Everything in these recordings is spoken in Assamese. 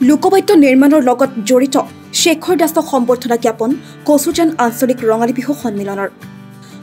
লোকবাদ্য নিৰ্মাণৰ লগত জড়িত শেখৰ দাসক সম্বৰ্ধনা জ্ঞাপন কচুজান আঞ্চলিক ৰঙালী বিহু সন্মিলনৰ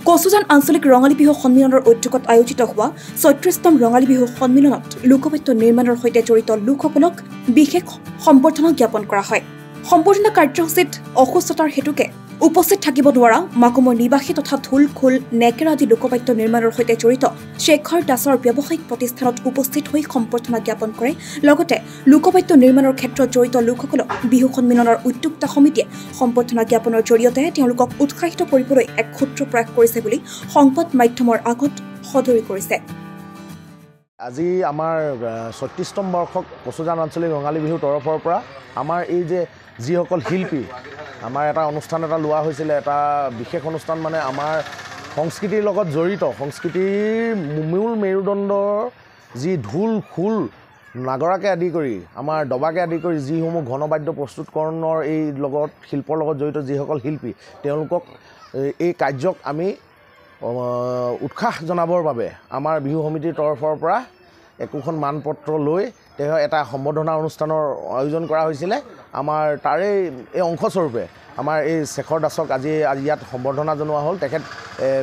কচুজান আঞ্চলিক ৰঙালী বিহু সন্মিলনৰ উদ্যোগত আয়োজিত হোৱা ৩৬তম ৰঙালী বিহু সন্মিলনত লোকবাদ্য নিৰ্মাণৰ সৈতে জড়িত লোকসকলক বিশেষ সম্বৰ্ধনা জ্ঞাপন কৰা হয়। সম্বৰ্ধনা কাৰ্যসূচীত অসুস্থতাৰ হেতুকে উপস্থিত থাকিব নোৱাৰা মাকুমৰ নিবাসী তথা ঢোল খোল নেকেৰা আদি লোকবাদ্য নিৰ্মাণৰ সৈতে জড়িত শেখৰ দাসৰ ব্যৱসায়িক প্ৰতিষ্ঠানত উপস্থিত হৈ সম্বৰ্ধনা জ্ঞাপন কৰে। লগতে লোকবাদ্য নিৰ্মাণৰ ক্ষেত্ৰত জড়িত লোকসকলক বিহু সন্মিলনৰ উদ্যোক্তা সমিতিয়ে সম্বৰ্ধনা জ্ঞাপনৰ জৰিয়তে তেওঁলোকক উৎসাহিত কৰিবলৈ এক ক্ষুদ্ৰ প্ৰয়াস কৰিছে বুলি সংবাদ মাধ্যমৰ আগত সদৰি কৰিছে। আজি আমাৰ ৩৬তম বৰ্ষক কচুজান আঞ্চলিক ৰঙালী বিহুৰ তৰফৰ পৰা আমাৰ এই যে যিসকল শিল্পী আমাৰ এটা অনুষ্ঠান এটা লোৱা হৈছিলে, এটা বিশেষ অনুষ্ঠান মানে আমাৰ সংস্কৃতিৰ লগত জড়িত সংস্কৃতিৰ মূল মেৰুদণ্ডৰ যি ঢোল খোল নাগৰাকে আদি কৰি আমাৰ দবাকে আদি কৰি যিসমূহ ঘনবাদ্য প্ৰস্তুতকৰণৰ এই লগত শিল্পৰ লগত জড়িত যিসকল শিল্পী তেওঁলোকক এই কাৰ্যক আমি উৎসাহ জনাবৰ বাবে আমাৰ বিহু সমিতিৰ তৰফৰ পৰা একোখন মানপত্ৰ লৈ এটা সম্বৰ্ধনা অনুষ্ঠানৰ আয়োজন কৰা হৈছিলে। আমাৰ তাৰে এই অংশস্বৰূপে আমাৰ এই শেখৰ দাসক আজি ইয়াত সম্বৰ্ধনা জনোৱা হ'ল। তেখেত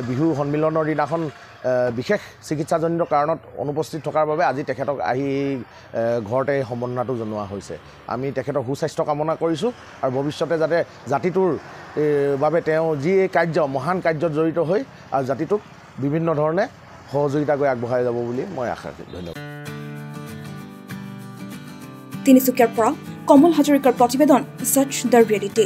বিহু সন্মিলনৰ দিনাখন বিশেষ চিকিৎসাজনিত কাৰণত অনুপস্থিত থকাৰ বাবে আজি তেখেতক আহি ঘৰতে সম্বৰ্ধনাটো জনোৱা হৈছে। আমি তেখেতৰ সুস্বাস্থ্য কামনা কৰিছোঁ আৰু ভৱিষ্যতে যাতে জাতিটোৰ বাবে তেওঁ যি এই কাৰ্য মহান কাৰ্যত জড়িত হৈ আৰু জাতিটোক বিভিন্ন ধৰণে সহযোগিতা কৰি আগবঢ়াই যাব বুলি মই আশা কৰিছোঁ। ধন্যবাদ। তিনিচুকীয়াৰ পৰা কমল হাজৰিকাৰ প্ৰতিবেদন সচ দ্য ৰিয়েলিটি।